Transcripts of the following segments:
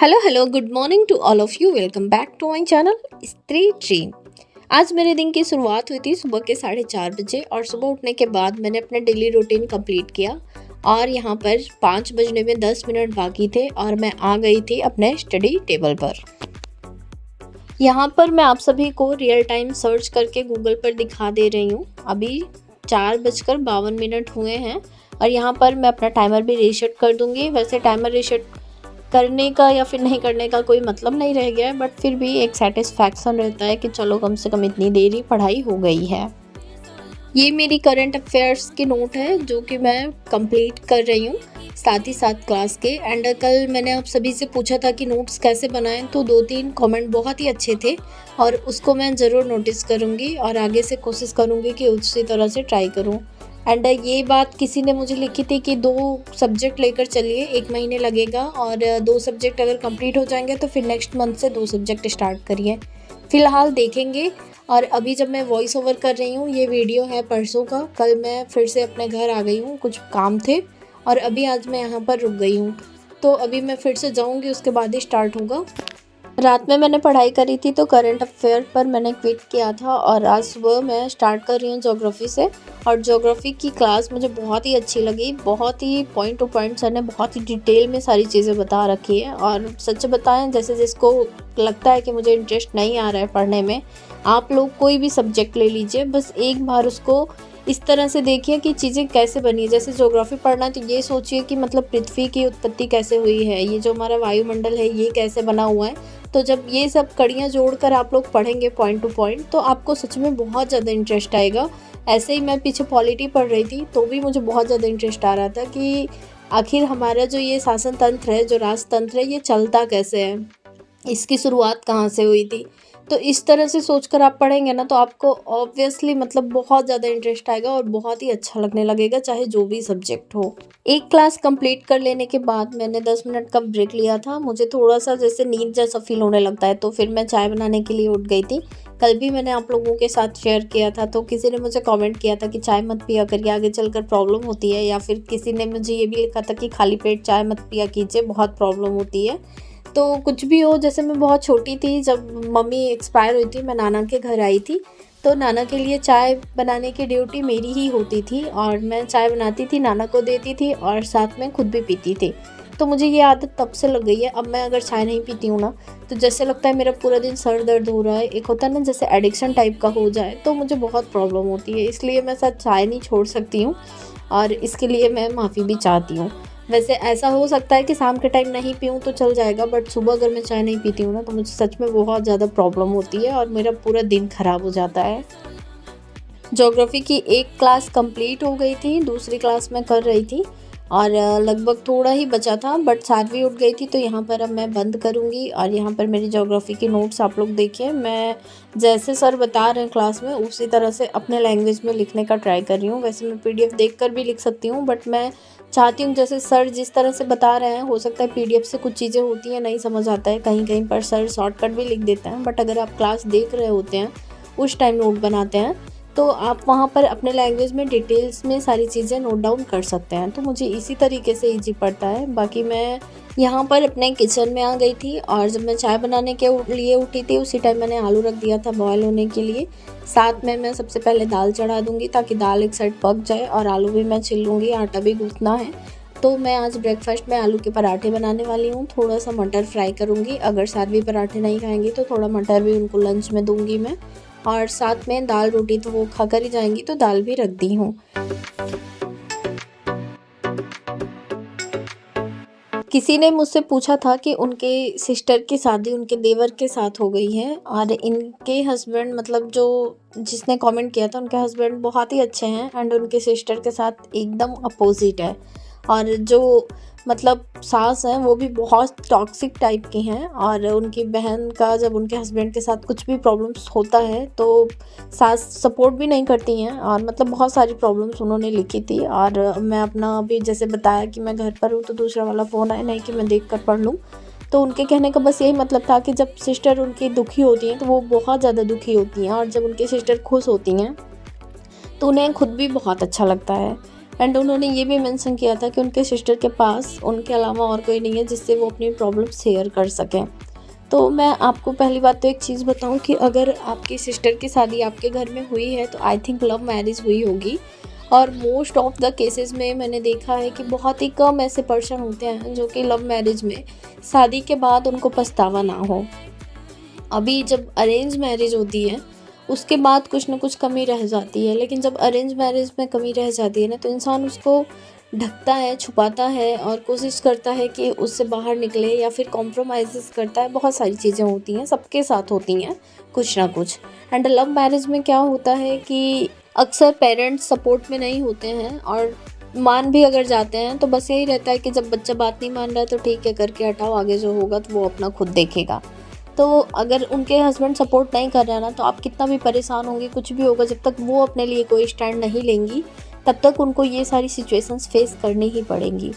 Hello good morning to all of you. Welcome back to my channel Stree dream. आज मेरे दिन की शुरुआत हुई थी सुबह के 4:30 बजे और सुबह उठने के बाद मैंने अपना डेली रूटीन कंप्लीट किया और यहाँ पर 5 बजने में 10 मिनट बाकी थे और मैं आ गई थी अपने स्टडी टेबल पर। यहाँ पर मैं आप सभी को रियल टाइम सर्च करके गूगल पर दिखा दे रही हूँ। अभी 4:52 हुए हैं और यहाँ पर मैं अपना टाइमर भी रीसेट कर दूँगी। वैसे टाइमर रीसेट करने का या फिर नहीं करने का कोई मतलब नहीं रह गया है, बट फिर भी एक सेटिस्फैक्शन रहता है कि चलो कम से कम इतनी देरी पढ़ाई हो गई है। ये मेरी करंट अफेयर्स की नोट है जो कि मैं कंप्लीट कर रही हूँ साथ ही साथ क्लास के। एंड कल मैंने आप सभी से पूछा था कि नोट्स कैसे बनाएं, तो 2-3 कमेंट बहुत ही अच्छे थे और उसको मैं ज़रूर नोटिस करूँगी और आगे से कोशिश करूँगी कि उसी तरह से ट्राई करूँ। एंड ये बात किसी ने मुझे लिखी थी कि 2 सब्जेक्ट लेकर चलिए, 1 महीने लगेगा और 2 सब्जेक्ट अगर कंप्लीट हो जाएंगे तो फिर नेक्स्ट मंथ से 2 सब्जेक्ट स्टार्ट करिए। फ़िलहाल देखेंगे। और अभी जब मैं वॉइस ओवर कर रही हूँ, ये वीडियो है परसों का। कल मैं फिर से अपने घर आ गई हूँ, कुछ काम थे और अभी आज मैं यहाँ पर रुक गई हूँ, तो अभी मैं फिर से जाऊँगी, उसके बाद ही स्टार्ट होगा। रात में मैंने पढ़ाई करी थी तो करंट अफेयर पर मैंने क्विट किया था और आज सुबह मैं स्टार्ट कर रही हूँ ज्योग्राफी से। और ज्योग्राफी की क्लास मुझे बहुत ही अच्छी लगी, बहुत ही पॉइंट टू पॉइंट सर ने बहुत ही डिटेल में सारी चीज़ें बता रखी है। और सच बताएं, जैसे जिसको लगता है कि मुझे इंटरेस्ट नहीं आ रहा है पढ़ने में, आप लोग कोई भी सब्जेक्ट ले लीजिए, बस एक बार उसको इस तरह से देखिए कि चीज़ें कैसे बनी है। जैसे ज्योग्राफी पढ़ना है तो ये सोचिए कि मतलब पृथ्वी की उत्पत्ति कैसे हुई है, ये जो हमारा वायुमंडल है ये कैसे बना हुआ है। तो जब ये सब कड़ियाँ जोड़कर आप लोग पढ़ेंगे पॉइंट टू पॉइंट, तो आपको सच में बहुत ज़्यादा इंटरेस्ट आएगा। ऐसे ही मैं पीछे पॉलिटी पढ़ रही थी तो भी मुझे बहुत ज़्यादा इंटरेस्ट आ रहा था कि आखिर हमारा जो ये शासन तंत्र है, जो राजतंत्र है, ये चलता कैसे है, इसकी शुरुआत कहाँ से हुई थी। तो इस तरह से सोचकर आप पढ़ेंगे ना तो आपको ऑब्वियसली मतलब बहुत ज़्यादा इंटरेस्ट आएगा और बहुत ही अच्छा लगने लगेगा, चाहे जो भी सब्जेक्ट हो। एक क्लास कंप्लीट कर लेने के बाद मैंने 10 मिनट का ब्रेक लिया था। मुझे थोड़ा सा जैसे नींद जैसा फील होने लगता है, तो फिर मैं चाय बनाने के लिए उठ गई थी। कल भी मैंने आप लोगों के साथ शेयर किया था, तो किसी ने मुझे कमेंट किया था कि चाय मत पिया करिए, आगे चलकर प्रॉब्लम होती है। या फिर किसी ने मुझे ये भी लिखा था कि खाली पेट चाय मत पिया कीजिए, बहुत प्रॉब्लम होती है। तो कुछ भी हो, जैसे मैं बहुत छोटी थी जब मम्मी एक्सपायर हुई थी, मैं नाना के घर आई थी, तो नाना के लिए चाय बनाने की ड्यूटी मेरी ही होती थी और मैं चाय बनाती थी, नाना को देती थी और साथ में खुद भी पीती थी। तो मुझे ये आदत तब से लग गई है। अब मैं अगर चाय नहीं पीती हूँ ना, तो जैसे लगता है मेरा पूरा दिन सर दर्द हो रहा है। एक होता है ना जैसे एडिक्शन टाइप का हो जाए, तो मुझे बहुत प्रॉब्लम होती है। इसलिए मैं शायद चाय नहीं छोड़ सकती हूँ और इसके लिए मैं माफ़ी भी चाहती हूँ। वैसे ऐसा हो सकता है कि शाम के टाइम नहीं पीऊँ तो चल जाएगा, बट सुबह अगर मैं चाय नहीं पीती हूँ ना तो मुझे सच में बहुत ज़्यादा प्रॉब्लम होती है और मेरा पूरा दिन ख़राब हो जाता है। ज्योग्राफी की एक क्लास कंप्लीट हो गई थी, दूसरी क्लास मैं कर रही थी और लगभग थोड़ा ही बचा था, बट 7वीं उठ गई थी। तो यहाँ पर अब मैं बंद करूँगी और यहाँ पर मेरी ज्योग्राफी की नोट्स आप लोग देखिए। मैं जैसे सर बता रहे हैं क्लास में उसी तरह से अपने लैंग्वेज में लिखने का ट्राई कर रही हूँ। वैसे मैं PDF देखकर भी लिख सकती हूँ, बट मैं चाहती हूँ जैसे सर जिस तरह से बता रहे हैं, हो सकता है PDF से कुछ चीज़ें होती हैं नहीं समझ आता है, कहीं कहीं पर सर शॉर्टकट भी लिख देते हैं, बट अगर आप क्लास देख रहे होते हैं उस टाइम नोट बनाते हैं तो आप वहाँ पर अपने लैंग्वेज में डिटेल्स में सारी चीज़ें नोट डाउन कर सकते हैं। तो मुझे इसी तरीके से इजी पड़ता है। बाकी मैं यहाँ पर अपने किचन में आ गई थी और जब मैं चाय बनाने के लिए उठी थी उसी टाइम मैंने आलू रख दिया था बॉयल होने के लिए। साथ में मैं सबसे पहले दाल चढ़ा दूँगी ताकि दाल एक साइड पक जाए और आलू भी मैं छील लूँगी, आटा भी गूँथना है। तो मैं आज ब्रेकफास्ट में आलू के पराठे बनाने वाली हूँ। थोड़ा सा मटर फ्राई करूँगी, अगर साध्वी पराठे नहीं खाएंगी तो थोड़ा मटर भी उनको लंच में दूँगी मैं। और साथ में दाल रोटी तो वो खा कर ही जाएंगी, तो दाल भी रख दी हूँ। किसी ने मुझसे पूछा था कि उनके सिस्टर की शादी उनके देवर के साथ हो गई है और इनके हस्बैंड, मतलब जो जिसने कमेंट किया था, उनके हस्बैंड बहुत ही अच्छे हैं एंड उनके सिस्टर के साथ एकदम अपोजिट है। और जो मतलब सास हैं वो भी बहुत टॉक्सिक टाइप की हैं और उनकी बहन का जब उनके हस्बैंड के साथ कुछ भी प्रॉब्लम्स होता है तो सास सपोर्ट भी नहीं करती हैं और मतलब बहुत सारी प्रॉब्लम्स उन्होंने लिखी थी। और मैं अपना अभी जैसे बताया कि मैं घर पर हूँ तो दूसरा वाला फ़ोन आया, नहीं कि मैं देख कर पढ़ लूँ। तो उनके कहने का बस यही मतलब था कि जब सिस्टर उनकी दुखी होती हैं तो वो बहुत ज़्यादा दुखी होती हैं और जब उनकी सिस्टर खुश होती हैं तो उन्हें खुद भी बहुत अच्छा लगता है। एंड उन्होंने ये भी मेंशन किया था कि उनके सिस्टर के पास उनके अलावा और कोई नहीं है जिससे वो अपनी प्रॉब्लम शेयर कर सकें। तो मैं आपको पहली बात तो एक चीज़ बताऊं कि अगर आपकी सिस्टर की शादी आपके घर में हुई है तो आई थिंक लव मैरिज हुई होगी। और मोस्ट ऑफ द केसेस में मैंने देखा है कि बहुत ही कम ऐसे पर्सन होते हैं जो कि लव मैरिज में शादी के बाद उनको पछतावा ना हो। अभी जब अरेंज मैरिज होती है उसके बाद कुछ ना कुछ कमी रह जाती है, लेकिन जब अरेंज मैरिज में कमी रह जाती है ना तो इंसान उसको ढकता है, छुपाता है और कोशिश करता है कि उससे बाहर निकले या फिर कॉम्प्रोमाइज़ करता है। बहुत सारी चीज़ें होती हैं, सबके साथ होती हैं कुछ ना कुछ। एंड लव मैरिज में क्या होता है कि अक्सर पेरेंट्स सपोर्ट में नहीं होते हैं, और मान भी अगर जाते हैं तो बस यही रहता है कि जब बच्चा बात नहीं मान रहा है तो ठीक है, करके हटाओ, आगे जो होगा तो वो अपना खुद देखेगा। तो अगर उनके हस्बैंड सपोर्ट नहीं कर रहा ना तो आप कितना भी परेशान होंगे, कुछ भी होगा, जब तक वो अपने लिए कोई स्टैंड नहीं लेंगी तब तक उनको ये सारी सिचुएशंस फेस करनी ही पड़ेंगी।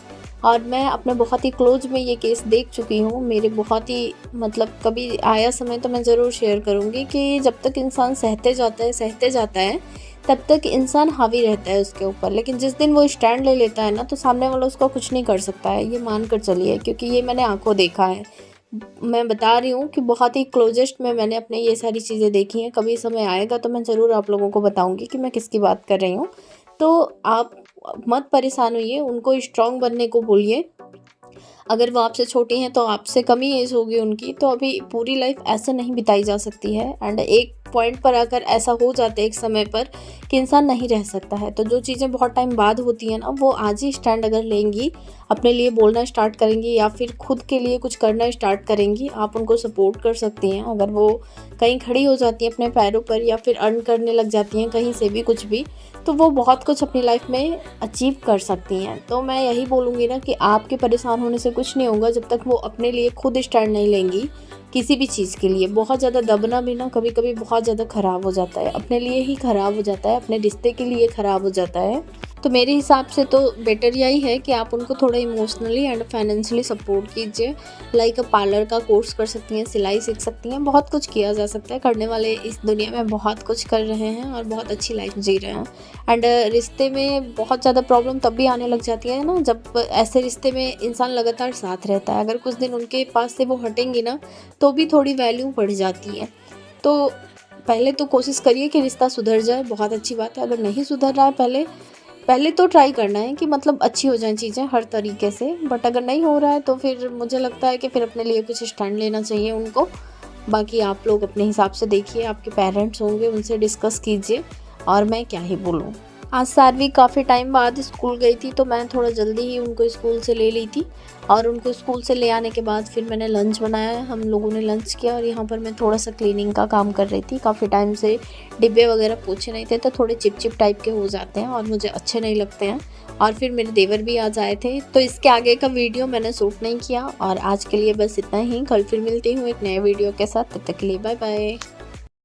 और मैं अपने बहुत ही क्लोज में ये केस देख चुकी हूँ। मेरे बहुत ही मतलब कभी आया समय तो मैं ज़रूर शेयर करूँगी कि जब तक इंसान सहते जाता है तब तक इंसान हावी रहता है उसके ऊपर, लेकिन जिस दिन वो स्टैंड ले लेता है ना तो सामने वाला उसका कुछ नहीं कर सकता है, ये मान कर चलिए, क्योंकि ये मैंने आंखों देखा है। मैं बता रही हूँ कि बहुत ही क्लोजेस्ट में मैंने अपने ये सारी चीज़ें देखी हैं। कभी समय आएगा तो मैं ज़रूर आप लोगों को बताऊँगी कि मैं किसकी बात कर रही हूँ। तो आप मत परेशान होइए, उनको स्ट्रॉन्ग बनने को बोलिए। अगर वो आपसे छोटी हैं तो आपसे कम ही एज होगी उनकी, तो अभी पूरी लाइफ ऐसे नहीं बिताई जा सकती है। एंड एक पॉइंट पर आकर ऐसा हो जाता है एक समय पर कि इंसान नहीं रह सकता है। तो जो चीज़ें बहुत टाइम बाद होती हैं ना, वो आज ही स्टैंड अगर लेंगी, अपने लिए बोलना स्टार्ट करेंगी या फिर खुद के लिए कुछ करना स्टार्ट करेंगी, आप उनको सपोर्ट कर सकती हैं। अगर वो कहीं खड़ी हो जाती हैं अपने पैरों पर या फिर अर्न करने लग जाती हैं कहीं से भी कुछ भी, तो वो बहुत कुछ अपनी लाइफ में अचीव कर सकती हैं। तो मैं यही बोलूँगी ना कि आपके परेशान होने से कुछ नहीं होगा जब तक वो अपने लिए खुद स्टैंड नहीं लेंगी किसी भी चीज़ के लिए। बहुत ज़्यादा दबना भी ना कभी कभी बहुत ज़्यादा ख़राब हो जाता है, अपने लिए ही ख़राब हो जाता है, अपने रिश्ते के लिए ख़राब हो जाता है। तो मेरे हिसाब से तो बेटर यही है कि आप उनको थोड़ा इमोशनली एंड फाइनेंशियली सपोर्ट कीजिए। लाइक पार्लर का कोर्स कर सकती हैं, सिलाई सीख सकती हैं, बहुत कुछ किया जा सकता है। करने वाले इस दुनिया में बहुत कुछ कर रहे हैं और बहुत अच्छी लाइफ जी रहे हैं। एंड रिश्ते में बहुत ज़्यादा प्रॉब्लम तब भी आने लग जाती है ना जब ऐसे रिश्ते में इंसान लगातार साथ रहता है। अगर कुछ दिन उनके पास से वो हटेंगे ना तो भी थोड़ी वैल्यू बढ़ जाती है। तो पहले तो कोशिश करिए कि रिश्ता सुधर जाए, बहुत अच्छी बात है। अगर नहीं सुधर रहा है पहले तो ट्राई करना है कि मतलब अच्छी हो जाएं चीज़ें हर तरीके से। बट अगर नहीं हो रहा है तो फिर मुझे लगता है कि फिर अपने लिए कुछ स्टैंड लेना चाहिए उनको। बाकी आप लोग अपने हिसाब से देखिए, आपके पेरेंट्स होंगे उनसे डिस्कस कीजिए, और मैं क्या ही बोलूँ। आज सारवी काफ़ी टाइम बाद स्कूल गई थी तो मैं थोड़ा जल्दी ही उनको स्कूल से ले ली थी, और उनको स्कूल से ले आने के बाद फिर मैंने लंच बनाया, हम लोगों ने लंच किया, और यहाँ पर मैं थोड़ा सा क्लीनिंग का काम कर रही थी। काफ़ी टाइम से डिब्बे वगैरह पोछे नहीं थे तो थोड़े चिप टाइप के हो जाते हैं और मुझे अच्छे नहीं लगते हैं। और फिर मेरे देवर भी आज आए थे तो इसके आगे का वीडियो मैंने शूट नहीं किया। और आज के लिए बस इतना ही, कल फिर मिलती हूँ एक नए वीडियो के साथ, तब तक के लिए बाय बाय।